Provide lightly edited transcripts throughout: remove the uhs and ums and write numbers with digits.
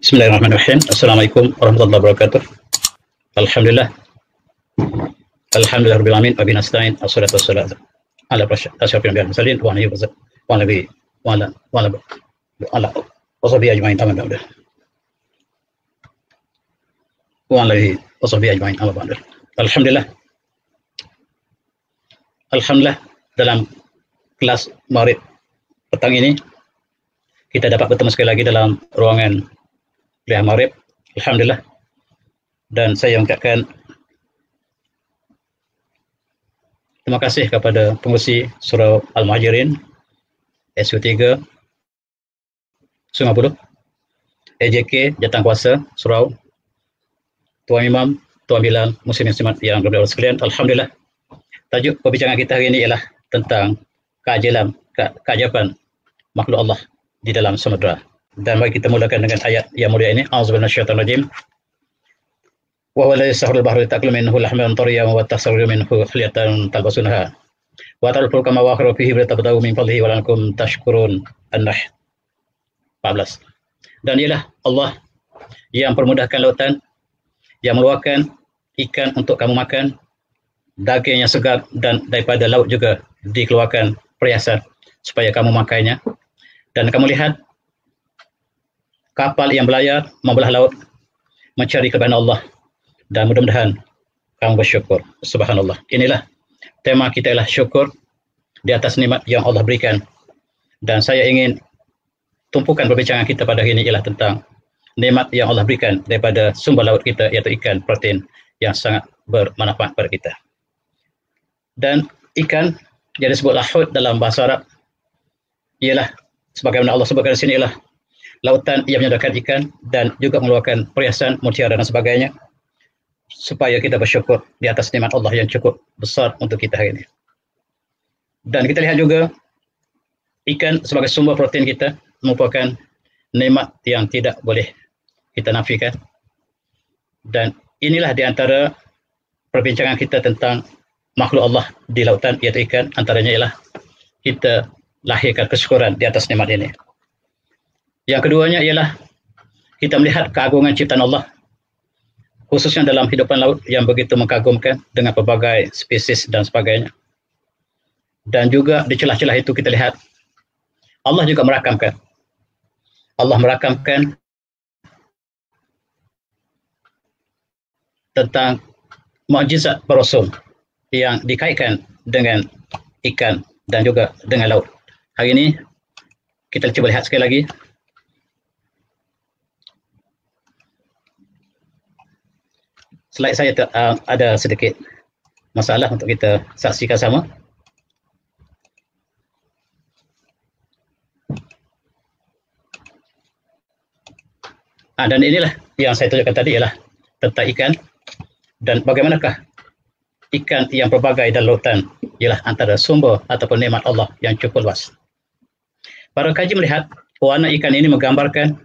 Bismillahirrahmanirrahim. Assalamualaikum warahmatullahi wabarakatuh. Alhamdulillah. Alhamdulillah rabbil alamin wa bihi nasta'in. Wassalatu wassalamu ala asyrafil anbiya'i wal mursalin wa alihi wa nabi wa ala washabihi ajmain amma ba'du. Wa alihi washabihi ajmain amma ba'du. Alhamdulillah. Alhamdulillah, dalam kelas Maghrib petang ini kita dapat bertemu sekali lagi dalam ruangan kuliah Maghrib. Alhamdulillah. Dan saya mengucapkan terima kasih kepada pengurusi Surau Al-Muhajirin SU3 Sungai Buloh, AJK Jawatankuasa Surau, Tuan Imam, Tuan Bilal, Muslim-Muslimat yang berdoa sekalian. Alhamdulillah. Tajuk perbincangan kita hari ini ialah tentang keajaiban makhluk Allah di dalam samudera. Dan mari kita mulakan dengan ayat yang mulia ini. A'udzubillahi minasyaitonir rajim. Wa huwa alladzi yaskhkhara al-bahra litakulu minhu lahman tariyan wa tasriyu minhu hilyatan talbasunha wa tarul fulka mawakhira fihi litabtagu min fadlihi wa la'allakum tashkurun. An-Nahl 14. Dan ialah Allah yang permudahkan lautan, yang meluarkan ikan untuk kamu makan, daging yang segar, dan daripada laut juga dikeluarkan perhiasan supaya kamu makannya. Dan kamu lihat kapal yang berlayar membelah laut mencari kebaikan Allah, dan mudah-mudahan kamu bersyukur. Subhanallah. Inilah tema kita, ialah syukur di atas nikmat yang Allah berikan. Dan saya ingin tumpukan perbincangan kita pada hari ini ialah tentang nikmat yang Allah berikan daripada sumber laut kita, iaitu ikan protein yang sangat bermanfaat pada kita. Dan ikan yang disebut lahud dalam bahasa Arab ialah sebagaimana Allah sebutkan di sini, ialah lautan yang menyediakan ikan dan juga mengeluarkan perhiasan, mutiara dan sebagainya, supaya kita bersyukur di atas nikmat Allah yang cukup besar untuk kita hari ini. Dan kita lihat juga ikan sebagai sumber protein kita merupakan nikmat yang tidak boleh kita nafikan. Dan inilah di antara perbincangan kita tentang makhluk Allah di lautan, iaitu ikan. Antaranya ialah kita lahirkan kesyukuran di atas nikmat ini. Yang keduanya ialah kita melihat keagungan ciptaan Allah, khususnya dalam hidupan laut yang begitu mengagumkan dengan pelbagai spesies dan sebagainya. Dan juga di celah-celah itu kita lihat Allah juga merakamkan. Allah merakamkan tentang mukjizat para rasul yang dikaitkan dengan ikan dan juga dengan laut. Hari ini kita cuba lihat sekali lagi. Slide saya ada sedikit masalah untuk kita saksikan sama. Dan inilah yang saya tunjukkan tadi, ialah tentang ikan dan bagaimanakah ikan yang berbagai dalam lautan ialah antara sumber ataupun nikmat Allah yang cukup luas. Para kaji melihat warna ikan ini menggambarkan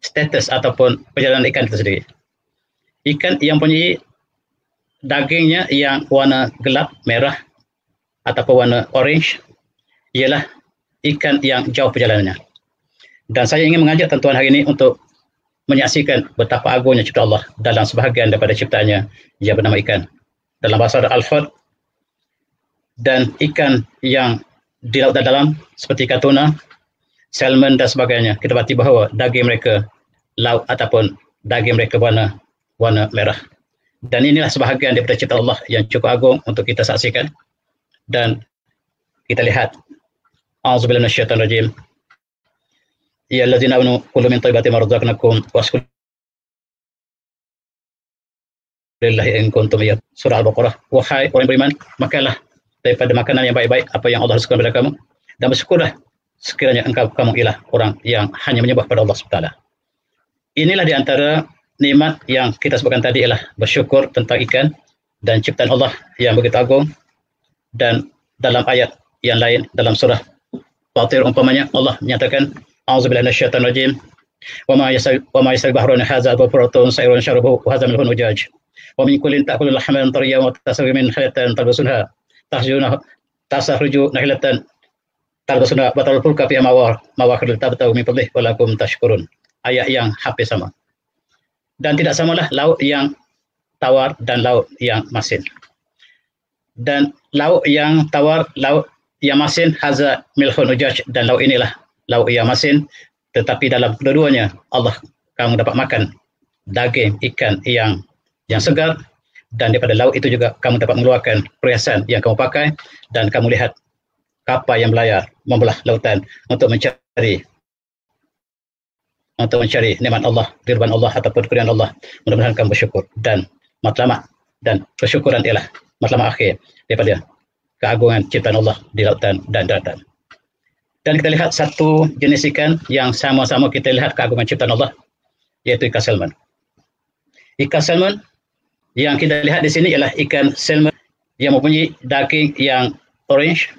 status ataupun perjalanan ikan itu sendiri. Ikan yang punya dagingnya yang warna gelap, merah ataupun warna orange ialah ikan yang jauh perjalanannya. Dan saya ingin mengajak tuan-tuan hari ini untuk menyaksikan betapa agungnya cipta Allah dalam sebahagian daripada ciptaannya yang bernama ikan. Dalam bahasa Al-Hud, dan ikan yang di laut dalam seperti ikan tuna, salmon dan sebagainya, kita dapati bahawa daging mereka laut ataupun daging mereka warna merah. Dan inilah sebahagian daripada cipta Allah yang cukup agung untuk kita saksikan. Dan kita lihat, A'udzubillahi minasyaitonir rajim. Ya allazina amanu kulu min thayyibati ma razaqnakum washkuru lillahi in kuntum iyyahu. Surah Al-Baqarah. Wahai orang beriman, makanlah daripada makanan yang baik-baik apa yang Allah rizqkan kepada kamu, dan bersyukurlah sekiranya kamu ialah orang yang hanya menyembah pada Allah SWT. Inilah di antara nikmat yang kita sebutkan tadi, ialah bersyukur tentang ikan dan ciptaan Allah yang begitu agung. Dan dalam ayat yang lain dalam surah Fatir umpamanya Allah menyatakan, A'udzubillahi minasyaitonir rajim. Wa ma yasal bahrun hadza ghafurun sayrun syarabuhu wa hadza milhun ujaj. Wa min kullin ta'kulu lahman tariyan wa tasriyu min khayatan talbasunha tasahruju nahilatan talbasunha wa tarul fulka fiha mawakhir tabtagu min fadlihi wa lakum tashkurun. ayat yang hampir sama. Dan tidak samalah laut yang tawar dan laut yang masin. Dan laut yang tawar, laut yang masin, haza milhun ujaj, dan laut inilah laut yang masin, tetapi dalam kedua-duanya Allah kamu dapat makan daging ikan yang segar, dan daripada laut itu juga kamu dapat mengeluarkan perhiasan yang kamu pakai, dan kamu lihat kapal yang berlayar membelah lautan untuk mencari nikmat Allah, ridwan Allah ataupun kurniaan Allah. Mudah-mudahan kamu bersyukur, dan matlamat dan kesyukuran ialah matlamat akhir daripada keagungan ciptaan Allah di lautan dan daratan. Dan kita lihat satu jenis ikan yang sama-sama kita lihat keagungan ciptaan Allah, yaitu ikan salmon. Ikan salmon yang kita lihat di sini ialah ikan salmon yang mempunyai daging yang orange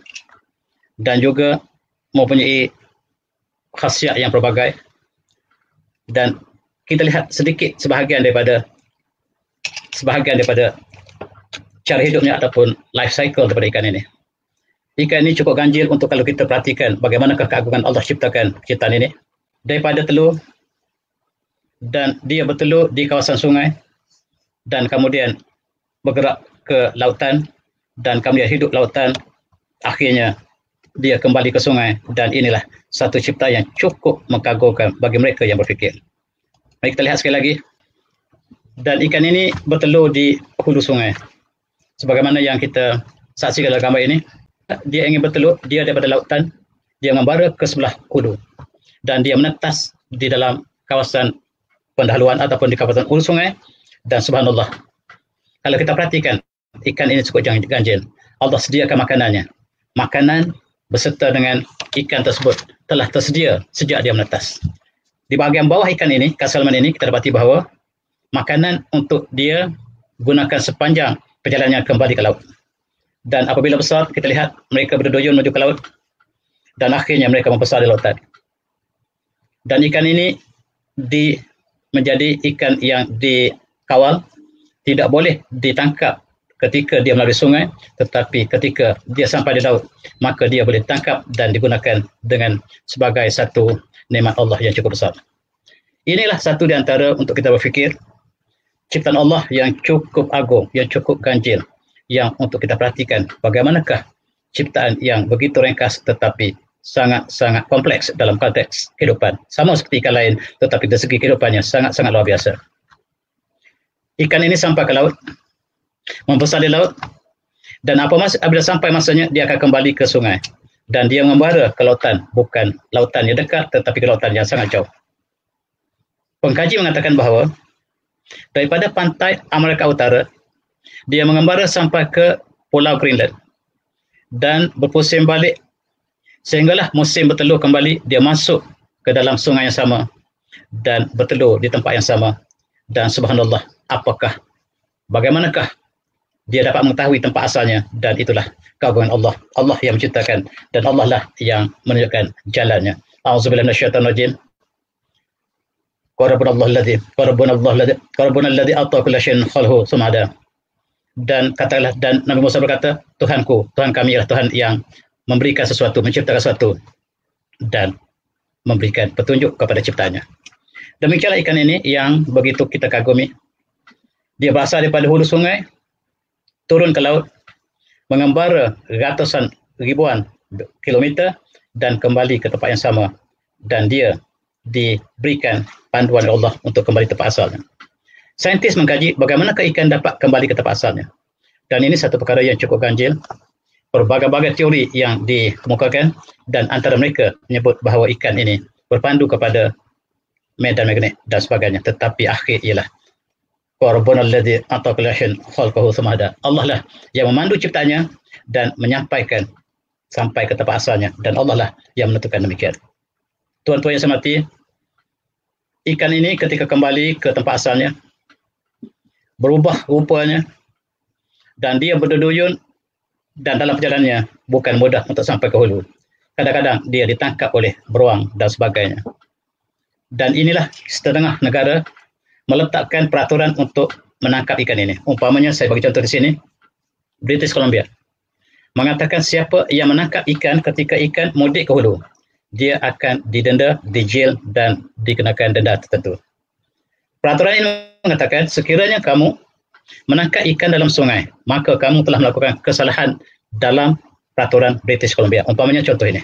dan juga mempunyai khasiat yang pelbagai. Dan kita lihat sedikit sebahagian daripada cara hidupnya ataupun life cycle daripada ikan ini. Ikan ini cukup ganjil untuk kalau kita perhatikan bagaimanakah keagungan Allah ciptakan ciptaan ini. Daripada telur, dan dia bertelur di kawasan sungai, dan kemudian bergerak ke lautan, dan kemudian hidup lautan, akhirnya dia kembali ke sungai, dan inilah satu cipta yang cukup mengagumkan bagi mereka yang berfikir. Mari kita lihat sekali lagi. Dan ikan ini bertelur di hulu sungai. Sebagaimana yang kita saksikan dalam gambar ini, dia ingin bertelur, dia daripada lautan, dia membara ke sebelah hulu, dan dia menetas di dalam kawasan pendahuluan ataupun di kawasan hulu sungai, dan subhanallah, kalau kita perhatikan, ikan ini cukup ganjil. Allah sediakan makanannya. Makanan beserta dengan ikan tersebut telah tersedia sejak dia menetas. Di bahagian bawah ikan ini, ikan salmon ini, kita dapati bahawa makanan untuk dia gunakan sepanjang perjalanannya kembali ke laut. Dan apabila besar, kita lihat mereka berduyun menuju ke laut, dan akhirnya mereka membesar di lautan. Dan ikan ini menjadi ikan yang dikawal, tidak boleh ditangkap ketika dia melalui sungai, tetapi ketika dia sampai di laut, maka dia boleh ditangkap dan digunakan dengan sebagai satu nikmat Allah yang cukup besar. Inilah satu di antara untuk kita berfikir, ciptaan Allah yang cukup agung, yang cukup ganjil, yang untuk kita perhatikan bagaimanakah ciptaan yang begitu ringkas tetapi sangat-sangat kompleks dalam konteks kehidupan. Sama seperti ikan lain, tetapi dari segi kehidupannya sangat-sangat luar biasa. Ikan ini sampai ke laut, membesar di laut, dan apabila sampai masanya dia akan kembali ke sungai, dan dia membara ke lautan, bukan lautan yang dekat tetapi ke lautan yang sangat jauh. Pengkaji mengatakan bahawa daripada pantai Amerika Utara dia mengembara sampai ke Pulau Greenland dan berpusing balik sehinggalah musim bertelur kembali, dia masuk ke dalam sungai yang sama dan bertelur di tempat yang sama. Dan subhanallah, bagaimanakah dia dapat mengetahui tempat asalnya, dan itulah keagungan Allah. Allah yang menciptakan, dan Allah lah yang menunjukkan jalannya. A'udzubillahi minasyaitonir rajim. Rabbunallahu alladzi a'ta kulla syai'in khalaqahu tsumma hada. Dan katakanlah, dan Nabi Musa berkata, Tuhanku, Tuhan kami ialah Tuhan yang memberikan sesuatu, menciptakan sesuatu, dan memberikan petunjuk kepada ciptaannya. Demikianlah ikan ini yang begitu kita kagumi. Dia berasal daripada hulu sungai, turun ke laut, mengembara ratusan ribuan kilometer, dan kembali ke tempat yang sama. Dan dia diberikan panduan oleh Allah untuk kembali ke tempat asalnya. Saintis mengkaji bagaimanakah ikan dapat kembali ke tempat asalnya. Dan ini satu perkara yang cukup ganjil. Berbagai-bagai teori yang dikemukakan, dan antara mereka menyebut bahawa ikan ini berpandu kepada medan magnet dan sebagainya. Tetapi akhir ialah Rabbunalladzi a'ta kulla syai'in khalaqahu tsumma hada. Allah lah yang memandu ciptanya dan menyampaikan sampai ke tempat asalnya, dan Allah lah yang menentukan demikian. Tuan-tuan yang saya hormati, ikan ini ketika kembali ke tempat asalnya berubah rupanya, dan dia berduyun, dan dalam perjalanannya bukan mudah untuk sampai ke hulu. Kadang-kadang dia ditangkap oleh beruang dan sebagainya. Dan inilah setengah negara meletakkan peraturan untuk menangkap ikan ini. Umpamanya, saya bagi contoh di sini, British Columbia mengatakan siapa yang menangkap ikan ketika ikan mudik ke hulu, dia akan didenda, dijail, dan dikenakan denda tertentu. Peraturan ini mengatakan sekiranya kamu menangkap ikan dalam sungai, maka kamu telah melakukan kesalahan dalam peraturan British Columbia. Umpamanya contoh ini.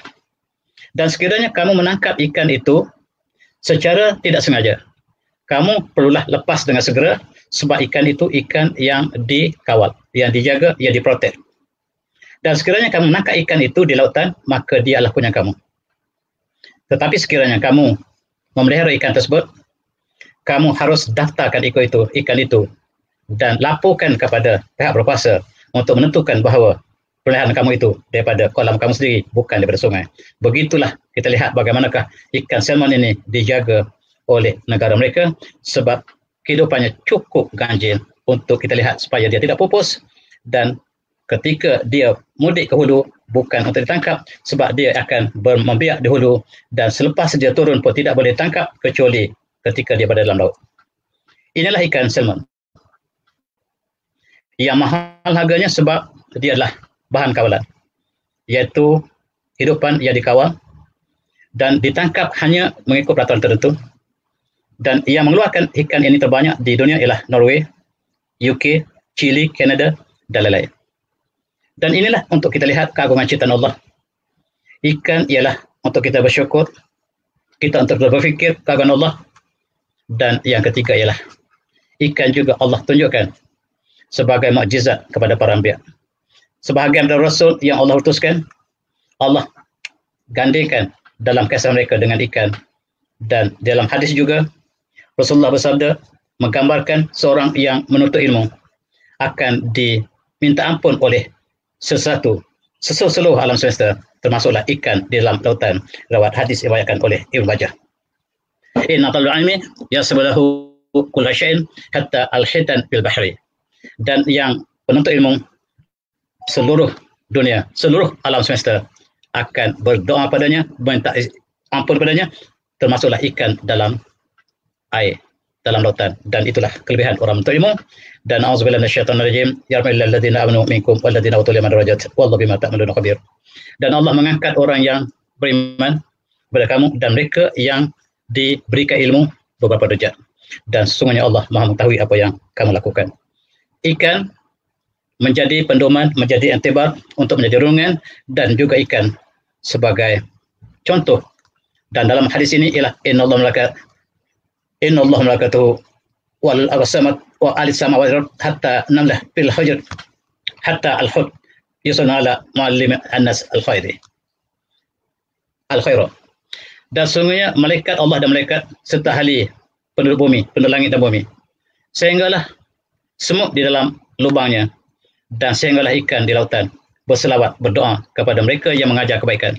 Dan sekiranya kamu menangkap ikan itu secara tidak sengaja, kamu perlulah lepas dengan segera sebab ikan itu ikan yang dikawal, yang dijaga, yang diprotek. Dan sekiranya kamu menangkap ikan itu di lautan, maka dia adalah punya kamu. Tetapi sekiranya kamu memelihara ikan tersebut, kamu harus daftarkan ikan itu dan laporkan kepada pihak berkuasa untuk menentukan bahawa peliharaan kamu itu daripada kolam kamu sendiri, bukan daripada sungai. Begitulah kita lihat bagaimanakah ikan salmon ini dijaga oleh negara mereka sebab kehidupannya cukup ganjil untuk kita lihat supaya dia tidak pupus, dan ketika dia mudik ke hulu bukan untuk ditangkap sebab dia akan membiak di hulu, dan selepas dia turun pun tidak boleh ditangkap kecuali ketika dia berada dalam laut. Inilah ikan salmon yang mahal harganya sebab dia adalah bahan kawalan, iaitu hidupan yang dikawal dan ditangkap hanya mengikut peraturan tertentu. Dan yang mengeluarkan ikan ini terbanyak di dunia ialah Norway, UK, Chile, Canada dan lain-lain. Dan inilah untuk kita lihat keagungan ciptaan Allah. Ikan ialah untuk kita bersyukur, kita untuk berfikir keagungan Allah. Dan yang ketiga ialah ikan juga Allah tunjukkan sebagai mukjizat kepada para anbiya. Sebahagian dari Rasul yang Allah utuskan, Allah gandingkan dalam kisah mereka dengan ikan. Dan dalam hadis juga, Rasulullah bersabda, menggambarkan seorang yang menuntut ilmu akan diminta ampun oleh seluruh alam semesta, termasuklah ikan di dalam lautan. Riwayat hadis diriwayatkan oleh Ibnu Majah. Inna talabul ilmi yasbulahu kulla syai'in hatta al-hitan fil bahri. Dan yang penuntut ilmu seluruh dunia, seluruh alam semesta akan berdoa padanya, minta ampun padanya, termasuklah ikan dalam air, dalam lautan. Dan itulah kelebihan orang menuntut ilmu. Dan auzubillahi minasyaitonir rajim, yarfa'illahu alladziina aamanu minkum walladziina utul ilma darajat wallahu bima ta'maluna khabir. Dan Allah mengangkat orang yang beriman kepada kamu dan mereka yang diberikan ilmu beberapa derajat. Dan sesungguhnya Allah Maha mengetahui apa yang kamu lakukan. Ikan menjadi pendoman, menjadi intibar untuk menjadi rungan, dan juga ikan sebagai contoh. Dan dalam hadis ini ialah innallaha malaikatahu wal arsamat wa alis sama wal hatta namlah fil hujr hatta al-hud yusna ala muallim an-nas al-khairi al-khaira. Dan sungguhnya malaikat Allah dan malaikat serta ahli penduduk bumi, penduduk langit dan bumi, sehinggalah semut di dalam lubangnya, dan sehinggalah ikan di lautan berselawat, berdoa kepada mereka yang mengajar kebaikan.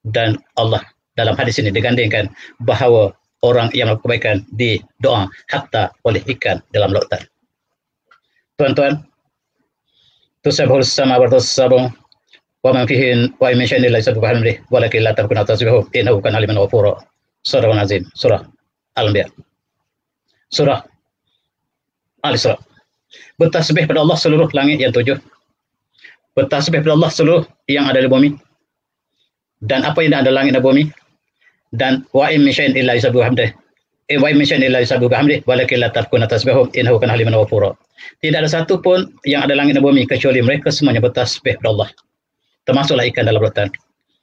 Dan Allah dalam hadis ini digandingkan bahawa orang yang melakukan kebaikan didoa hatta oleh ikan dalam lautan. Tuan-tuan, tusabbihus samawati was-sab'u wa man fihin wa min syai'in la yusabbihu bihamdihi walakin la tafqahuna tasbihahum innahu kana aliman ghafura. Surah Azim, surah Al-Anbiya. Surah Al-Isra. Bertasbih pada Allah seluruh langit yang tujuh. Bertasbih pada Allah seluruh yang ada di bumi. Dan apa yang ada di langit dan bumi. Dan wa in min syai'in illa yusabbihu bihamdihi. Wa in min syai'in illa yusabbihu bihamdihi walakin la tafqahuna tasbihahum innahu kana aliman ghafura. Tidak ada satu pun yang ada langit dan bumi kecuali mereka semuanya bertasbih pada Allah. Termasuklah ikan dalam lautan.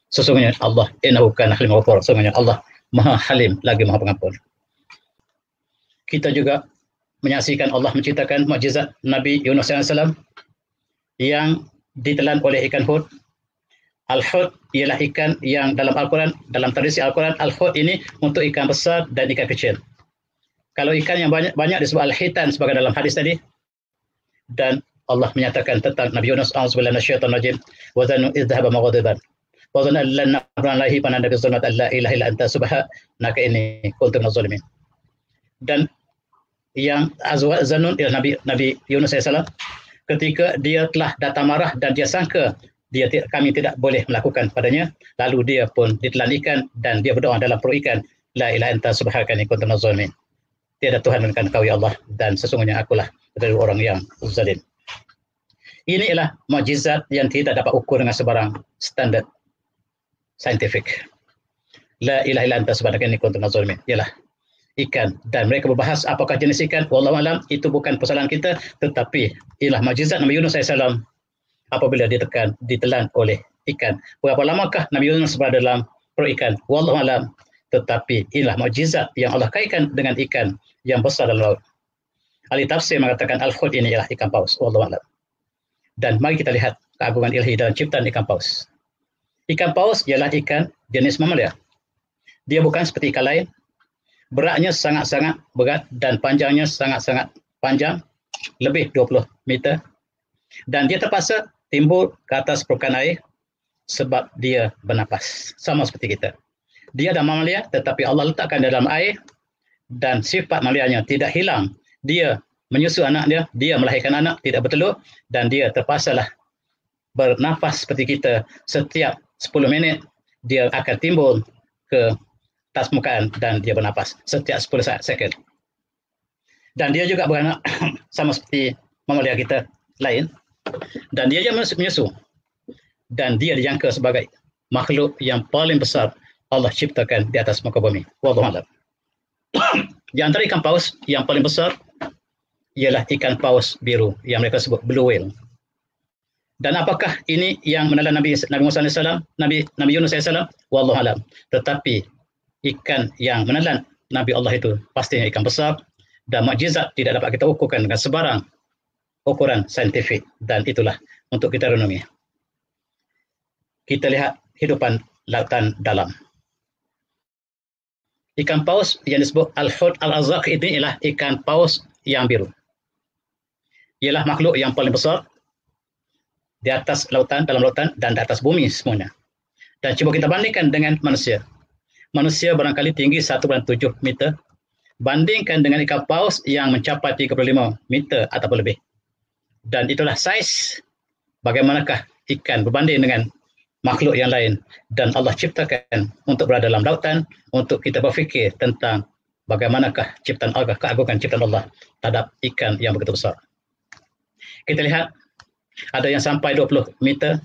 Sesungguhnya Allah innahu kana aliman ghafura. Sesungguhnya Allah Maha Halim lagi Maha Pengampun. Kita juga menyaksikan Allah menciptakan mukjizat Nabi Yunus AS yang ditelan oleh ikan hud. Al-hud ialah ikan yang dalam Al-Quran, dalam tradisi Al-Quran, Al-hud ini untuk ikan besar dan ikan kecil. Kalau ikan yang banyak disebut Al-hitan sebagai dalam hadis tadi. Dan Allah menyatakan tentang Nabi Yunus, a'udzubillahi minasyaitonir rajim, wa dhannu idh dhahaba mughadiban wa dhanna lan naqdiru alaihi fanada bi zulmati alla ilaha illa anta subhanaka inni kuntu minadh zalimin. Dan yang Zannun ialah Nabi Yunus AS ketika dia telah datang marah dan dia sangka kami tidak boleh melakukan padanya, lalu dia pun ditelan ikan dan dia berdoa dalam perut ikan, la ilaha anta subhanaka inni kuntu minadh zalimin. Tiada Tuhan melainkan Engkau ya Allah, dan sesungguhnya akulah dari orang yang zalim. Ini ialah mukjizat yang tidak dapat ukur dengan sebarang standar saintifik. La ilaha illa anta subhanaka inni kuntu minadh zalimin ialah ikan, dan mereka berbahas apakah jenis ikan. Wallahu alam, itu bukan persoalan kita, tetapi ialah mukjizat Nabi Yunus AS apabila ditelan oleh ikan. Berapa lamakah Nabi Yunus berada dalam perut ikan? Wallahu alam, tetapi inilah mukjizat yang Allah kaitkan dengan ikan yang besar dalam laut. Ahli tafsir mengatakan al-khut ini ialah ikan paus. Wallahu alam. Dan mari kita lihat keagungan ilahi dalam ciptaan ikan paus. Ikan paus ialah ikan jenis mamalia. Dia bukan seperti ikan lain. Beratnya sangat-sangat berat dan panjangnya sangat-sangat panjang, lebih 20 meter. Dan dia terpaksa timbul ke atas permukaan air sebab dia bernapas. Sama seperti kita. Dia adalah mamalia, tetapi Allah letakkan dalam air dan sifat mamalianya tidak hilang. Dia menyusu anak dia melahirkan anak, tidak bertelur, dan dia terpaksalah bernafas seperti kita. Setiap 10 minit dia akan timbul ke atas permukaan dan dia bernafas setiap 10 second. Dan dia juga beranak sama seperti mamalia kita lain, dan dia juga menyusu, dan dia dijangka sebagai makhluk yang paling besar Allah ciptakan di atas muka bumi. Wallahu a'lam. Di antara ikan paus yang paling besar ialah ikan paus biru yang mereka sebut blue whale. Dan apakah ini yang menelan Nabi Musa AS, Nabi Yunus AS? Wallahu a'lam. Tetapi ikan yang menelan Nabi Allah itu pastinya ikan besar, dan mukjizat tidak dapat kita ukurkan dengan sebarang ukuran saintifik, dan itulah untuk kita renungi. Kita lihat hidupan lautan dalam. Ikan paus yang disebut al-hut al-azraq ini ialah ikan paus yang biru. Ialah makhluk yang paling besar di atas lautan, dalam lautan, dan di atas bumi semuanya. Dan cuba kita bandingkan dengan manusia. Manusia barangkali tinggi 1,7 meter, bandingkan dengan ikan paus yang mencapai 35 meter ataupun lebih. Dan itulah saiz bagaimanakah ikan berbanding dengan makhluk yang lain. Dan Allah ciptakan untuk berada dalam lautan, untuk kita berfikir tentang bagaimanakah ciptaan Allah, keagungan ciptaan Allah terhadap ikan yang begitu besar. Kita lihat, ada yang sampai 20 meter,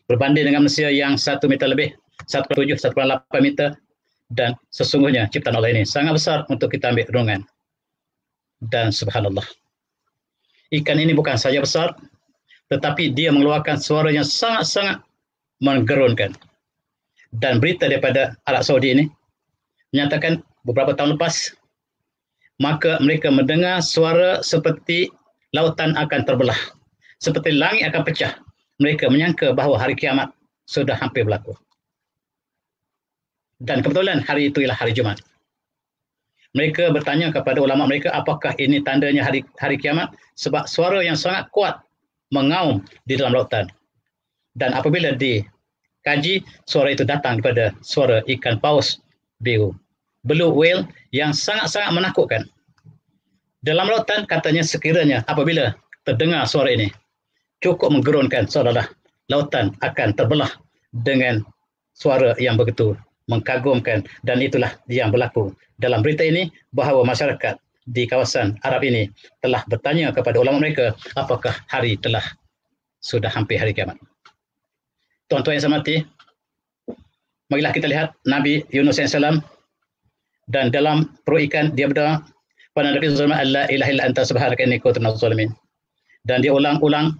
berbanding dengan manusia yang 1 meter lebih, 1,7, 1,8 meter. Dan sesungguhnya ciptaan Allah ini sangat besar untuk kita ambil renungan. Dan subhanallah, ikan ini bukan saja besar, tetapi dia mengeluarkan suara yang sangat-sangat menggerunkan. Dan berita daripada Arab Saudi ini menyatakan beberapa tahun lepas, maka mereka mendengar suara seperti lautan akan terbelah, seperti langit akan pecah. Mereka menyangka bahawa hari kiamat sudah hampir berlaku. Dan kebetulan hari itu ialah hari Jumaat. Mereka bertanya kepada ulama mereka, apakah ini tandanya hari kiamat? Sebab suara yang sangat kuat mengaum di dalam lautan. Dan apabila dikaji, suara itu datang daripada suara ikan paus biru, blue whale, yang sangat-sangat menakutkan. Dalam lautan katanya sekiranya apabila terdengar suara ini, cukup menggerunkan, seolah-olah lautan akan terbelah dengan suara yang begitu mengagumkan. Dan itulah yang berlaku dalam berita ini, bahawa masyarakat di kawasan Arab ini telah bertanya kepada ulama mereka, apakah hari telah sudah hampir hari kiamat. Tuan-tuan yang saya hormati, marilah kita lihat Nabi Yunus AS, dan dalam perut ikan dia berdoa, pada Nabi Zulma Allah ilaha illa anta subhanaka inni kuntu minaz zalimin. Dan dia ulang-ulang,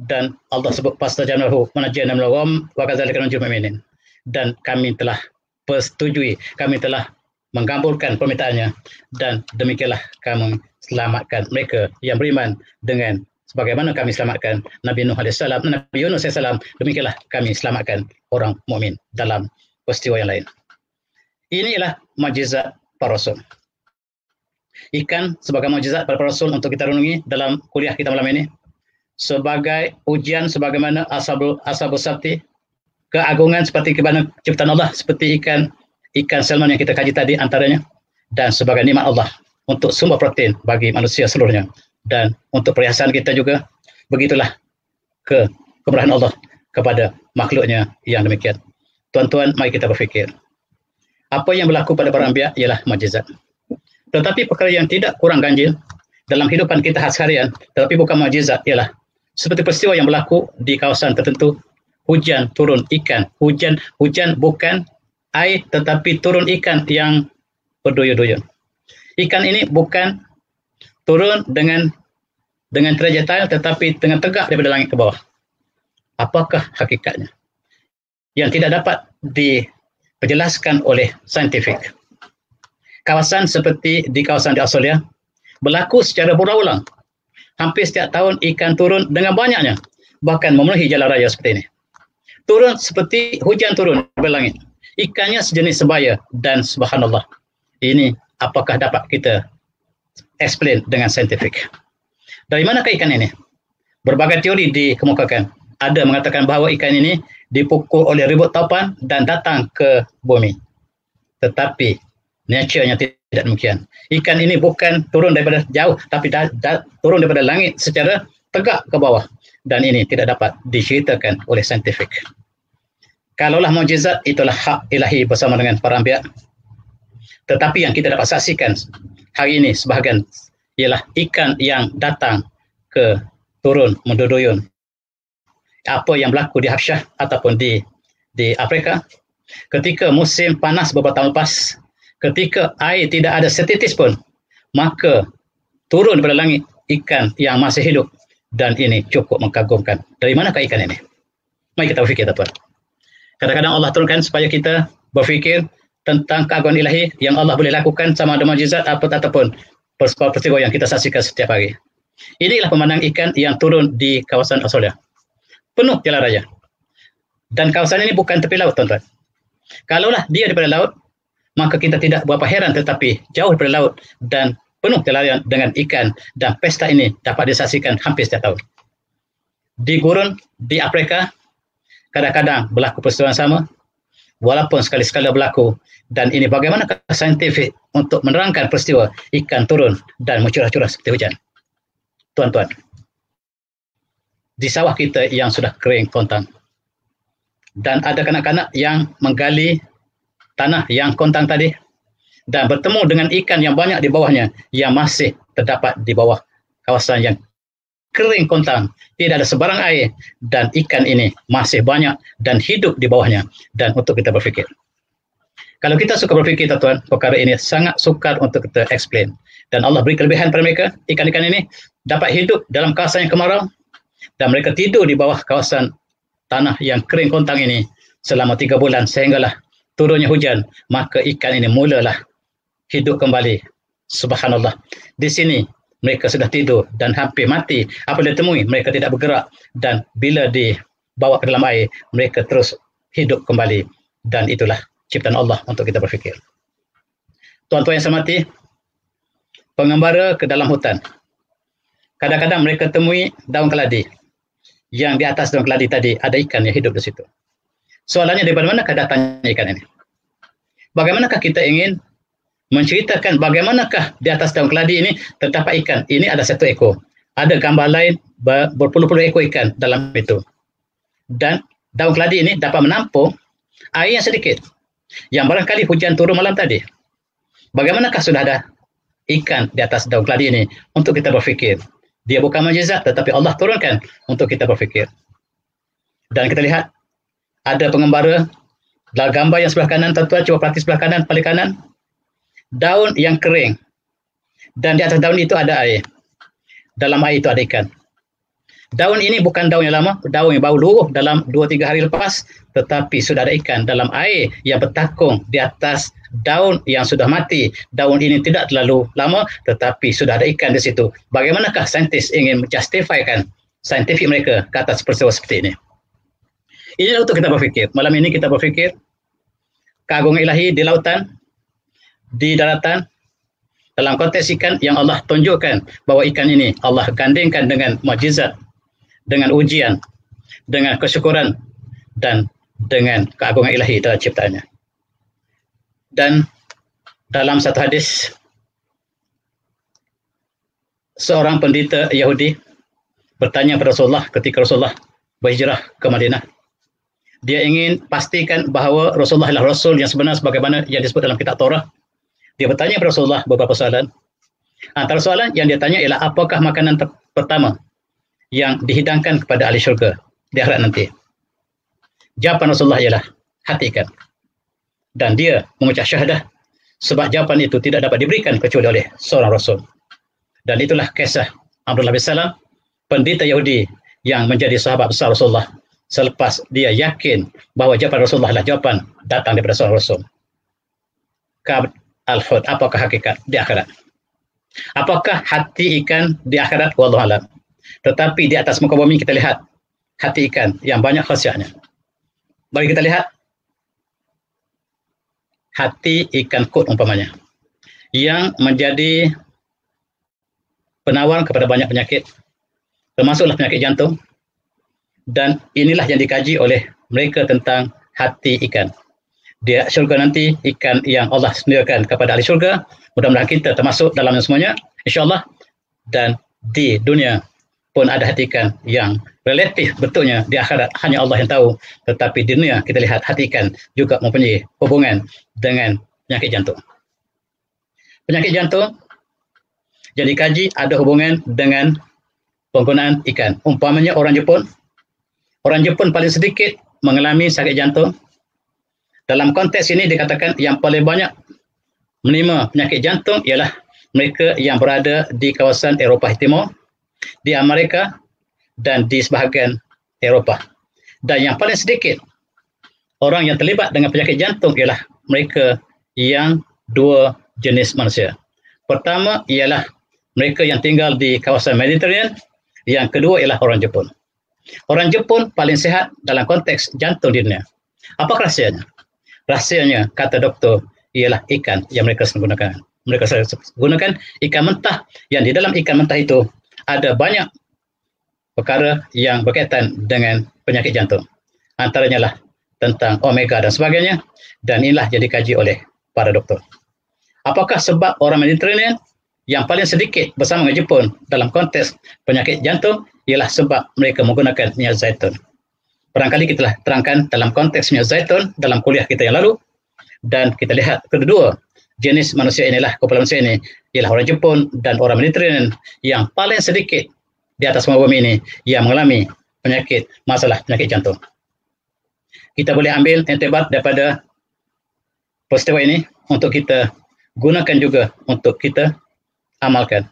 dan Allah sebut fastajabnahu wa najjaynahu minal gham wa kadzalika nunjil mu'minin. Dan kami telah persetujui, kami telah menggambulkan permintaannya, dan demikianlah kami selamatkan mereka yang beriman dengan sebagaimana kami selamatkan Nabi Nuh AS, Nabi Yunus AS, demikianlah kami selamatkan orang mukmin dalam peristiwa yang lain. Inilah mukjizat para rasul. Ikan sebagai mukjizat para rasul untuk kita renungi dalam kuliah kita malam ini, sebagai ujian sebagaimana ashabul sabti, keagungan seperti ciptaan Allah, seperti ikan salmon yang kita kaji tadi antaranya, dan sebagai nikmat Allah untuk sumber protein bagi manusia seluruhnya. Dan untuk perhiasan kita juga, begitulah kemurahan Allah kepada makhluknya yang demikian. Tuan-tuan, mari kita berfikir, apa yang berlaku pada para anbiya ialah mukjizat. Tetapi perkara yang tidak kurang ganjil dalam hidupan kita harian, tetapi bukan mukjizat, ialah seperti peristiwa yang berlaku di kawasan tertentu. Hujan turun ikan, hujan bukan air, tetapi turun ikan yang berduyun-duyun. Ikan ini bukan turun dengan trajektor tetapi dengan tegak daripada langit ke bawah. Apakah hakikatnya? Yang tidak dapat dijelaskan oleh saintifik. Kawasan seperti di kawasan di Australia berlaku secara berulang-ulang. Hampir setiap tahun ikan turun dengan banyaknya, bahkan memenuhi jalan raya seperti ini. Turun seperti hujan turun dari langit. Ikannya sejenis sebaya dan subhanallah. Ini apakah dapat kita explain dengan saintifik? Dari manakah ikan ini? Berbagai teori dikemukakan. Ada mengatakan bahawa ikan ini dipukul oleh ribut taupan dan datang ke bumi. Tetapi nature-nya tidak demikian. Ikan ini bukan turun daripada jauh, tapi turun daripada langit secara tegak ke bawah. Dan ini tidak dapat diceritakan oleh saintifik. Kalaulah mukjizat, itulah hak ilahi bersama dengan para anbiya. Tetapi yang kita dapat saksikan hari ini sebahagian ialah ikan yang datang ke turun menduduyun. Apa yang berlaku di Habsyah ataupun di Afrika ketika musim panas beberapa tahun lepas, ketika air tidak ada setitis pun, maka turun daripada langit ikan yang masih hidup, dan ini cukup mengagumkan. Dari manakah ikan ini? Mari kita berfikir, tuan. Kadang-kadang Allah turunkan supaya kita berfikir tentang keagungan ilahi yang Allah boleh lakukan sama ada mukjizat ataupun peristiwa yang kita saksikan setiap hari. Inilah pemandangan ikan yang turun di kawasan Australia. Penuh jalan raya. Dan kawasan ini bukan tepi laut, tuan-tuan. Kalaulah dia daripada laut, maka kita tidak berapa heran, tetapi jauh daripada laut dan penuh jalan raya dengan ikan, dan pesta ini dapat disaksikan hampir setiap tahun. Di gurun, di Afrika, kadang-kadang berlaku peristiwa yang sama, walaupun sekali-sekala berlaku, dan ini bagaimana saintifik untuk menerangkan peristiwa ikan turun dan mencurah-curah seperti hujan. Tuan-tuan, di sawah kita yang sudah kering kontang, dan ada kanak-kanak yang menggali tanah yang kontang tadi, dan bertemu dengan ikan yang banyak di bawahnya, yang masih terdapat di bawah kawasan yang kering kontang, tidak ada sebarang air, dan ikan ini masih banyak dan hidup di bawahnya. Dan untuk kita berfikir, kalau kita suka berfikir, tuan-tuan, perkara ini sangat sukar untuk kita explain. Dan Allah beri kelebihan pada mereka. Ikan-ikan ini dapat hidup dalam kawasan yang kemarau, dan mereka tidur di bawah kawasan tanah yang kering kontang ini selama 3 bulan, sehinggalah turunnya hujan, maka ikan ini mulalah hidup kembali. Subhanallah. Di sini mereka sudah tidur dan hampir mati. Apabila ditemui, mereka tidak bergerak, dan bila dibawa ke dalam air, mereka terus hidup kembali. Dan itulah ciptaan Allah untuk kita berfikir. Tuan-tuan yang saya hormati, pengembara ke dalam hutan, kadang-kadang mereka temui daun keladi, yang di atas daun keladi tadi ada ikan yang hidup di situ. Soalannya, dari manakah datangnya ikan ini? Bagaimanakah kita ingin menceritakan bagaimanakah di atas daun keladi ini terdapat ikan? Ini ada 1 ekor. Ada gambar lain berpuluh-puluh ekor ikan dalam itu. Dan daun keladi ini dapat menampung air yang sedikit, yang barangkali hujan turun malam tadi. Bagaimanakah sudah ada ikan di atas daun keladi ini? Untuk kita berfikir. Dia bukan mukjizat, tetapi Allah turunkan untuk kita berfikir. Dan kita lihat ada pengembara dalam gambar yang sebelah kanan, tuan-tuan, cuba perhati sebelah kanan, paling kanan. Daun yang kering, dan di atas daun itu ada air. Dalam air itu ada ikan. Daun ini bukan daun yang lama, daun yang baru luruh dalam 2-3 hari lepas, tetapi sudah ada ikan dalam air yang bertakung di atas daun yang sudah mati. Daun ini tidak terlalu lama, tetapi sudah ada ikan di situ. Bagaimanakah saintis ingin menjustifikan saintifik mereka ke atas peristiwa seperti ini? Inilah untuk kita berfikir. Malam ini kita berfikir keagungan ilahi di lautan, di daratan, dalam konteks ikan yang Allah tunjukkan bahawa ikan ini Allah gandingkan dengan mukjizat, dengan ujian, dengan kesyukuran, dan dengan keagungan ilahi dalam ciptaannya. Dan dalam satu hadis, seorang pendeta Yahudi bertanya kepada Rasulullah ketika Rasulullah berhijrah ke Madinah. Dia ingin pastikan bahawa Rasulullah adalah Rasul yang sebenar sebagaimana yang disebut dalam kitab Taurat. Dia bertanya kepada Rasulullah beberapa soalan. Antara soalan yang dia tanya ialah, apakah makanan pertama yang dihidangkan kepada ahli syurga di akhirat nanti? Jawapan Rasulullah ialah hati ikan. Dan dia mengucap syahadah Sebab jawapan itu tidak dapat diberikan kecuali oleh seorang Rasul. Dan itulah kisah Abdullah bin Salam, pendeta Yahudi yang menjadi sahabat besar Rasulullah selepas dia yakin bahawa jawapan Rasulullah adalah jawapan datang daripada seorang Rasul. Ka'b al-Hud, apakah hakikat di akhirat? Apakah hati ikan di akhirat? Wallahu a'lam. Tetapi di atas muka bumi kita lihat hati ikan yang banyak khasiatnya. Bagi kita lihat hati ikan kod umpamanya, yang menjadi penawar kepada banyak penyakit, termasuklah penyakit jantung. Dan inilah yang dikaji oleh mereka tentang hati ikan. Di syurga nanti, ikan yang Allah sediakan kepada ahli syurga, mudah-mudahan kita termasuk dalamnya semuanya, insyaAllah. Dan di dunia pun ada hati ikan yang relatif betulnya di akhirat hanya Allah yang tahu. Tetapi di dunia kita lihat hati ikan juga mempunyai hubungan dengan penyakit jantung. Penyakit jantung yang dikaji ada hubungan dengan penggunaan ikan. Umpamanya orang Jepun paling sedikit mengalami sakit jantung. Dalam konteks ini dikatakan yang paling banyak menerima penyakit jantung ialah mereka yang berada di kawasan Eropah Timur, di Amerika dan di sebahagian Eropah. Dan yang paling sedikit orang yang terlibat dengan penyakit jantung ialah mereka yang dua jenis manusia. Pertama ialah mereka yang tinggal di kawasan Mediterranean, yang kedua ialah orang Jepun. Orang Jepun paling sihat dalam konteks jantung di dunia. Apa rahsianya? Rahsianya, kata doktor, ialah ikan yang mereka gunakan. Mereka gunakan ikan mentah, yang di dalam ikan mentah itu ada banyak perkara yang berkaitan dengan penyakit jantung. Antaranya lah tentang omega dan sebagainya, dan inilah yang dikaji oleh para doktor. Apakah sebab orang Mediterranean yang paling sedikit bersama dengan Jepun dalam konteks penyakit jantung ialah sebab mereka menggunakan minyak zaitun. Barangkali kita telah terangkan dalam konteks minyak zaitun dalam kuliah kita yang lalu, dan kita lihat kedua jenis manusia inilah, kumpulan manusia ini ialah orang Jepun dan orang Mediterranean yang paling sedikit di atas muka bumi ini yang mengalami masalah penyakit jantung. Kita boleh ambil intibat daripada peristiwa ini untuk kita gunakan juga untuk kita amalkan.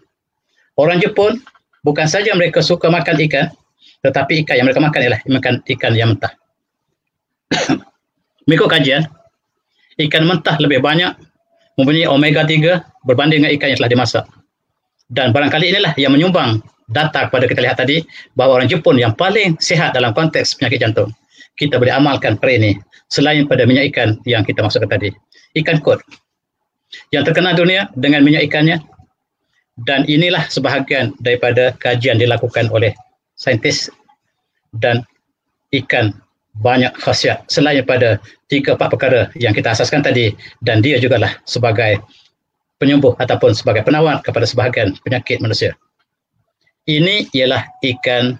Orang Jepun bukan saja mereka suka makan ikan, tetapi ikan yang mereka makan ialah ikan yang mentah. Mengikut kajian, ikan mentah lebih banyak mempunyai omega 3 berbanding dengan ikan yang telah dimasak. Dan barangkali inilah yang menyumbang data kepada kita lihat tadi bahawa orang Jepun yang paling sihat dalam konteks penyakit jantung. Kita boleh amalkan perkara ini selain pada minyak ikan yang kita masukkan tadi. Ikan kod yang terkenal dunia dengan minyak ikannya, dan inilah sebahagian daripada kajian dilakukan oleh saintis. Dan ikan banyak khasiat selain pada 3-4 perkara yang kita asaskan tadi, dan dia jugalah sebagai penyembuh ataupun sebagai penawar kepada sebahagian penyakit manusia. Ini ialah ikan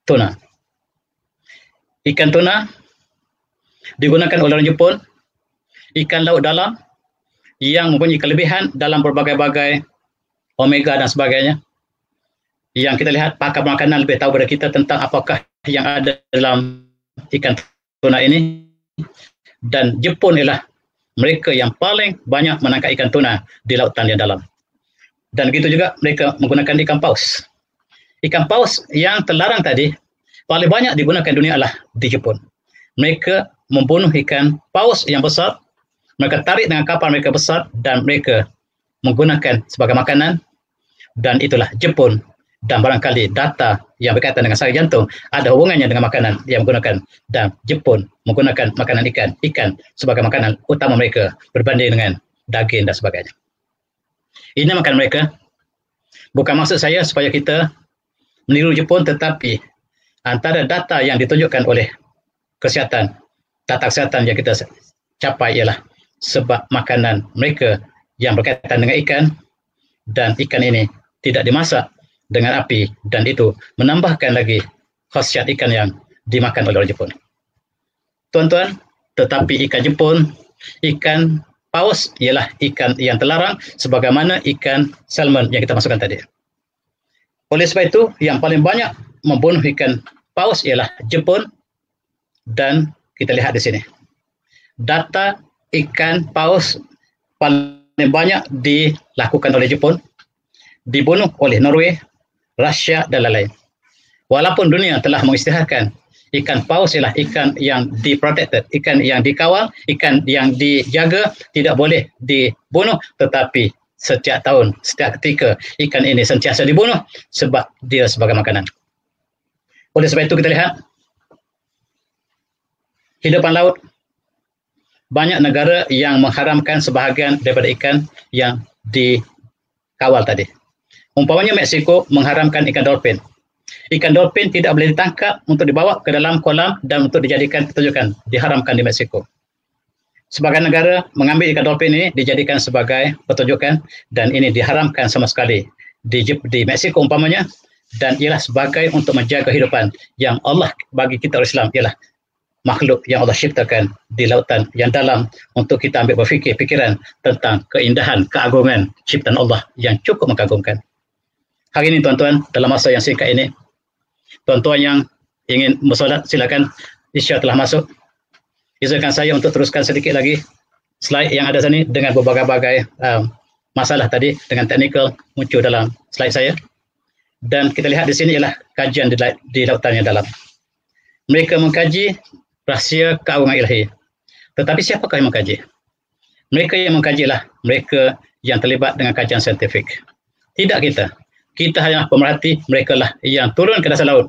tuna. Ikan tuna digunakan oleh orang Jepun, ikan laut dalam yang mempunyai kelebihan dalam berbagai-bagai omega dan sebagainya. Yang kita lihat pakar makanan lebih tahu daripada kita tentang apakah yang ada dalam ikan tuna ini. Dan Jepun ialah mereka yang paling banyak menangkap ikan tuna di lautan yang dalam. Dan begitu juga mereka menggunakan ikan paus. Ikan paus yang terlarang tadi paling banyak digunakan dunia adalah di Jepun. Mereka membunuh ikan paus yang besar, mereka tarik dengan kapal mereka besar dan mereka menggunakan sebagai makanan. Dan itulah Jepun. Dan barangkali data yang berkaitan dengan sakit jantung ada hubungannya dengan makanan yang menggunakan, dan Jepun menggunakan makanan ikan sebagai makanan utama mereka berbanding dengan daging dan sebagainya. Ini makanan mereka. Bukan maksud saya supaya kita meniru Jepun, tetapi antara data yang ditunjukkan oleh data kesihatan yang kita capai ialah sebab makanan mereka yang berkaitan dengan ikan, dan ikan ini tidak dimasak dengan api, dan itu menambahkan lagi khasiat ikan yang dimakan oleh orang Jepun. Tuan-tuan, tetapi ikan Jepun, ikan paus ialah ikan yang terlarang sebagaimana ikan salmon yang kita masukkan tadi. Oleh sebab itu, yang paling banyak membunuh ikan paus ialah Jepun, dan kita lihat di sini. Data ikan paus paling banyak dilakukan oleh Jepun, dibunuh oleh Norway, Rusia dan lain-lain. Walaupun dunia telah mengisytiharkan ikan paus ialah ikan yang diprotected, ikan yang dikawal, ikan yang dijaga, tidak boleh dibunuh, tetapi setiap tahun, setiap ketika ikan ini sentiasa dibunuh sebab dia sebagai makanan. Oleh sebab itu kita lihat hidupan laut, banyak negara yang mengharamkan sebahagian daripada ikan yang dikawal tadi. Umpamanya Meksiko mengharamkan ikan dolphin. Ikan dolphin tidak boleh ditangkap untuk dibawa ke dalam kolam dan untuk dijadikan pertunjukan. Diharamkan di Meksiko. Sebagian negara mengambil ikan dolphin ini dijadikan sebagai pertunjukan dan ini diharamkan sama sekali di Meksiko umpamanya, dan ialah sebagai untuk menjaga kehidupan yang Allah bagi kita orang Islam, ialah makhluk yang Allah ciptakan di lautan yang dalam untuk kita ambil berfikir fikiran tentang keindahan, keagungan ciptaan Allah yang cukup mengagumkan. Hari ini tuan-tuan, dalam masa yang singkat ini, tuan-tuan yang ingin bersolat silakan, Isya telah masuk. Izinkan saya untuk teruskan sedikit lagi slide yang ada sini dengan berbagai-bagai masalah tadi dengan teknikal muncul dalam slide saya. Dan kita lihat di sini ialah kajian di lautan yang dalam. Mereka mengkaji rahsia keagungan ilahi. Tetapi siapakah yang mengkaji? Mereka yang mengkaji ialah mereka yang terlibat dengan kajian saintifik. Tidak kita. Kita hanya pemerhati, mereka lah yang turun ke dasar laut.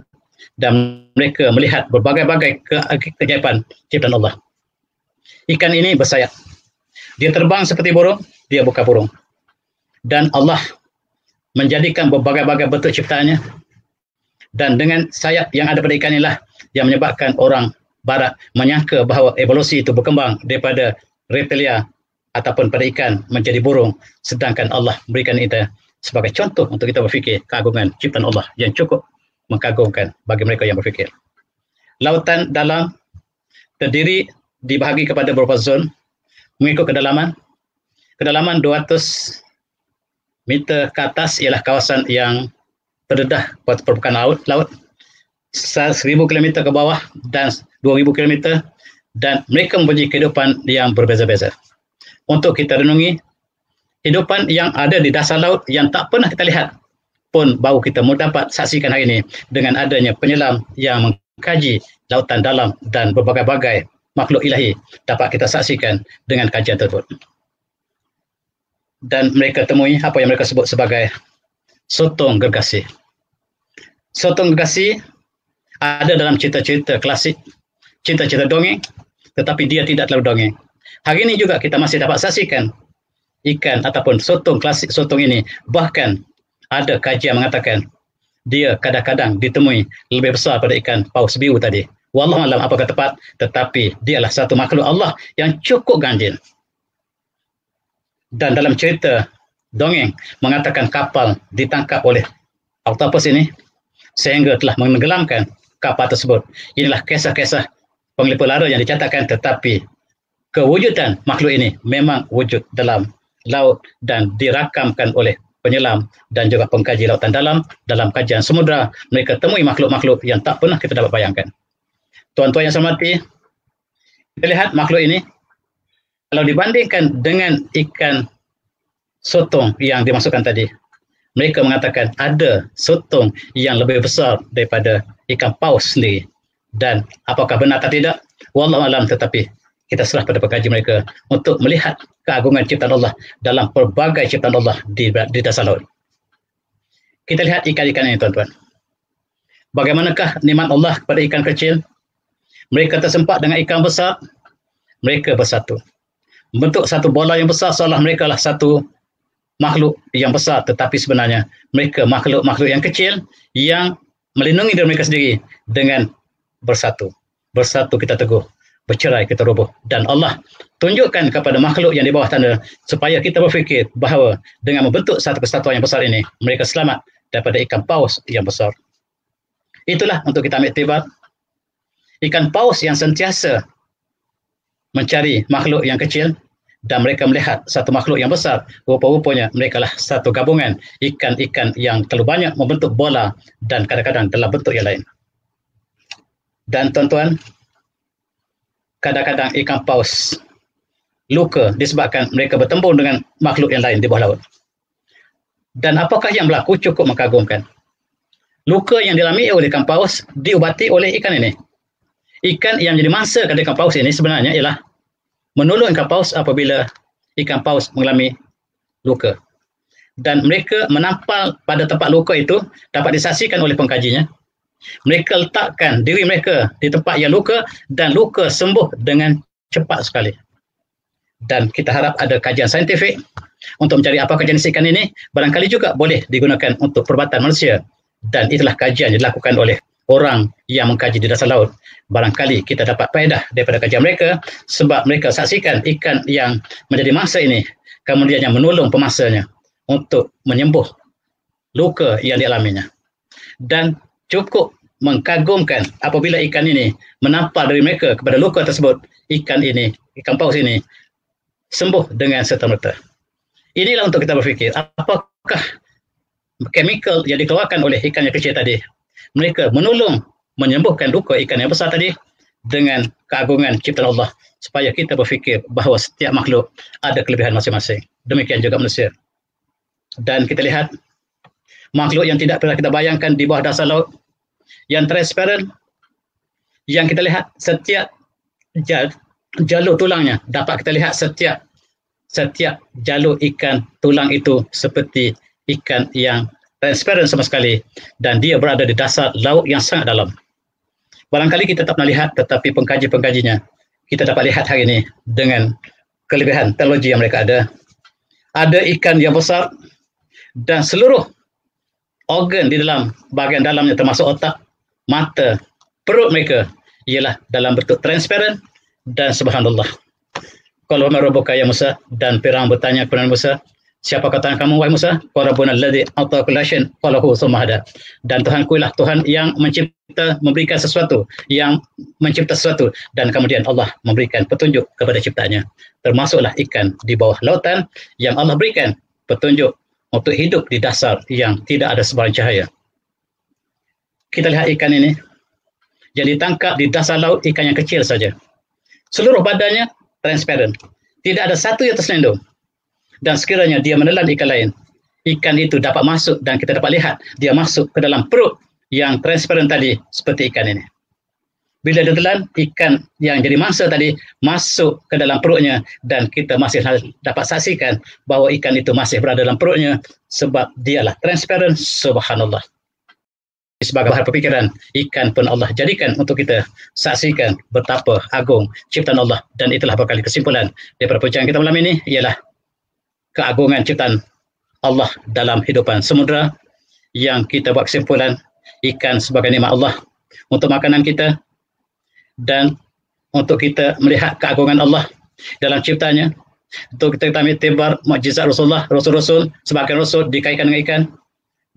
Dan mereka melihat berbagai-bagai keajaiban ciptaan Allah. Ikan ini bersayap. Dia terbang seperti burung, dia bukan burung. Dan Allah menjadikan berbagai-bagai bentuk ciptaannya. Dan dengan sayap yang ada pada ikan inilah yang menyebabkan orang barat menyangka bahawa evolusi itu berkembang daripada reptilia ataupun pada ikan menjadi burung, sedangkan Allah berikan kita sebagai contoh untuk kita berfikir keagungan ciptaan Allah yang cukup mengagumkan bagi mereka yang berfikir. Lautan dalam terdiri dibahagi kepada beberapa zon mengikut kedalaman. Kedalaman 200 meter ke atas ialah kawasan yang terdedah permukaan laut. 1,000 km ke bawah dan 2,000 km, dan mereka mempunyai kehidupan yang berbeza-beza. Untuk kita renungi kehidupan yang ada di dasar laut yang tak pernah kita lihat pun baru kita dapat saksikan hari ini dengan adanya penyelam yang mengkaji lautan dalam dan berbagai-bagai makhluk ilahi dapat kita saksikan dengan kajian tersebut. Dan mereka temui apa yang mereka sebut sebagai sotong gergasi. Sotong gergasi ada dalam cerita-cerita klasik, cerita-cerita dongeng, tetapi dia tidak terlalu dongeng. Hari ini juga kita masih dapat saksikan ikan ataupun sotong klasik sotong ini. Bahkan ada kajian mengatakan dia kadang-kadang ditemui lebih besar pada ikan paus biru tadi. Wallahualam apakah tepat, tetapi dialah satu makhluk Allah yang cukup ganjil. Dan dalam cerita dongeng mengatakan kapal ditangkap oleh oktopus ini sehingga telah menenggelamkan kapal tersebut. Inilah kisah-kisah penglipur lara yang dicatatkan, tetapi kewujudan makhluk ini memang wujud dalam laut dan dirakamkan oleh penyelam dan juga pengkaji lautan dalam kajian samudra. Mereka temui makhluk-makhluk yang tak pernah kita dapat bayangkan. Tuan-tuan yang saya hormati, kita lihat makhluk ini kalau dibandingkan dengan ikan sotong yang dimasukkan tadi, mereka mengatakan ada sotong yang lebih besar daripada ikan paus sendiri. Dan apakah benar atau tidak? Wallahualam, tetapi kita serah pada pengkaji mereka untuk melihat keagungan ciptaan Allah dalam pelbagai ciptaan Allah di dasar laut. Kita lihat ikan-ikan ini tuan-tuan. Bagaimanakah nikmat Allah kepada ikan kecil? Mereka tersempat dengan ikan besar, mereka bersatu. Bentuk satu bola yang besar seolah mereka lah satu makhluk yang besar, tetapi sebenarnya mereka makhluk-makhluk yang kecil yang melindungi diri mereka sendiri dengan bersatu. Bersatu kita teguh, bercerai kita roboh. Dan Allah tunjukkan kepada makhluk yang di bawah tanda supaya kita berfikir bahawa dengan membentuk satu kesatuan yang besar ini, mereka selamat daripada ikan paus yang besar. Itulah untuk kita ambil iktibar. Ikan paus yang sentiasa mencari makhluk yang kecil dan mereka melihat satu makhluk yang besar, rupa-rupanya mereka lah satu gabungan ikan-ikan yang terlalu banyak membentuk bola dan kadang-kadang dalam bentuk yang lain. Dan tuan-tuan, kadang-kadang ikan paus luka disebabkan mereka bertempur dengan makhluk yang lain di bawah laut. Dan apakah yang berlaku cukup mengagumkan. Luka yang dialami oleh ikan paus diubati oleh ikan ini. Ikan yang menjadi mangsa kepada ikan paus ini sebenarnya ialah menolong ikan paus apabila ikan paus mengalami luka. Dan mereka menampal pada tempat luka itu dapat disaksikan oleh pengkajinya. Mereka letakkan diri mereka di tempat yang luka dan luka sembuh dengan cepat sekali. Dan kita harap ada kajian saintifik untuk mencari apakah jenis ikan ini barangkali juga boleh digunakan untuk perubatan manusia. Dan itulah kajian yang dilakukan oleh orang yang mengkaji di dasar laut. Barangkali kita dapat faedah daripada kajian mereka sebab mereka saksikan ikan yang menjadi mangsa ini kemudian yang menolong pemangsanya untuk menyembuh luka yang dialaminya. Dan cukup mengagumkan apabila ikan ini menampar dari mereka kepada luka tersebut, ikan ini, ikan paus ini sembuh dengan serta-merta. Inilah untuk kita berfikir, apakah chemical yang dikeluarkan oleh ikan yang kecil tadi, mereka menolong menyembuhkan luka ikan yang besar tadi dengan keagungan ciptaan Allah, supaya kita berfikir bahawa setiap makhluk ada kelebihan masing-masing. Demikian juga manusia. Dan kita lihat makhluk yang tidak pernah kita bayangkan di bawah dasar laut, yang transparent, yang kita lihat setiap jalur tulangnya, dapat kita lihat setiap jalur ikan tulang itu seperti ikan yang transparent sama sekali, dan dia berada di dasar laut yang sangat dalam. Barangkali kita tak pernah lihat, tetapi pengkaji-pengkajinya kita dapat lihat hari ini dengan kelebihan teknologi yang mereka ada. Ada ikan yang besar dan seluruh organ di dalam bahagian dalamnya termasuk otak, mata, perut mereka ialah dalam bentuk transparent. Dan subhanallah, qala ma rabbuka ya Musa, dan Firaun bertanya kepada Musa, siapakah Tuhan kamu wahai Musa? Qala rabbuna alladzi a'ta kulla syai'in qalahu tsumma hada. Dan Tuhanku ialah Tuhan yang memberikan sesuatu, yang mencipta sesuatu, dan kemudian Allah memberikan petunjuk kepada ciptaannya. Termasuklah ikan di bawah lautan yang Allah berikan petunjuk untuk hidup di dasar yang tidak ada sebarang cahaya. Kita lihat ikan ini yang ditangkap di dasar laut, ikan yang kecil saja. Seluruh badannya transparent, tidak ada satu yang terselindung. Dan sekiranya dia menelan ikan lain, ikan itu dapat masuk dan kita dapat lihat dia masuk ke dalam perut yang transparent tadi seperti ikan ini. Bila dia telan, ikan yang jadi mangsa tadi masuk ke dalam perutnya dan kita masih dapat saksikan bahawa ikan itu masih berada dalam perutnya sebab dialah transparent. Subhanallah. Sebagai bahan perfikiran, ikan pun Allah jadikan untuk kita saksikan betapa agung ciptaan Allah. Dan itulah bakal kesimpulan daripada perbincangan kita malam ini, ialah keagungan ciptaan Allah dalam hidupan samudera, yang kita buat kesimpulan ikan sebagai nikmat Allah untuk makanan kita, dan untuk kita melihat keagungan Allah dalam ciptanya, untuk kita ambil tibar mukjizat Rasulullah, Rasul-Rasul, sebagian Rasul dikaitkan dengan ikan.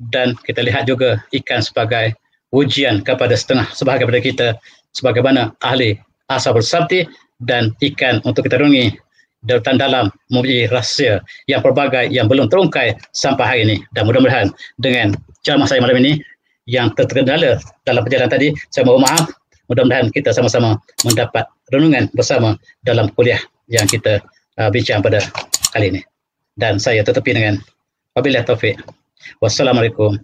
Dan kita lihat juga ikan sebagai ujian kepada sebahagian daripada kita sebagaimana ahli ashabul sabti, dan ikan untuk kita renungi daratan dalam mempunyai rahsia yang pelbagai yang belum terungkai sampai hari ini. Dan mudah-mudahan dengan ceramah saya malam ini yang terkendala dalam perjalanan tadi, saya mohon maaf. Mudah-mudahan kita sama-sama mendapat renungan bersama dalam kuliah yang kita bincang pada kali ini. Dan saya tutupi dengan wabillahi taufik. Wassalamualaikum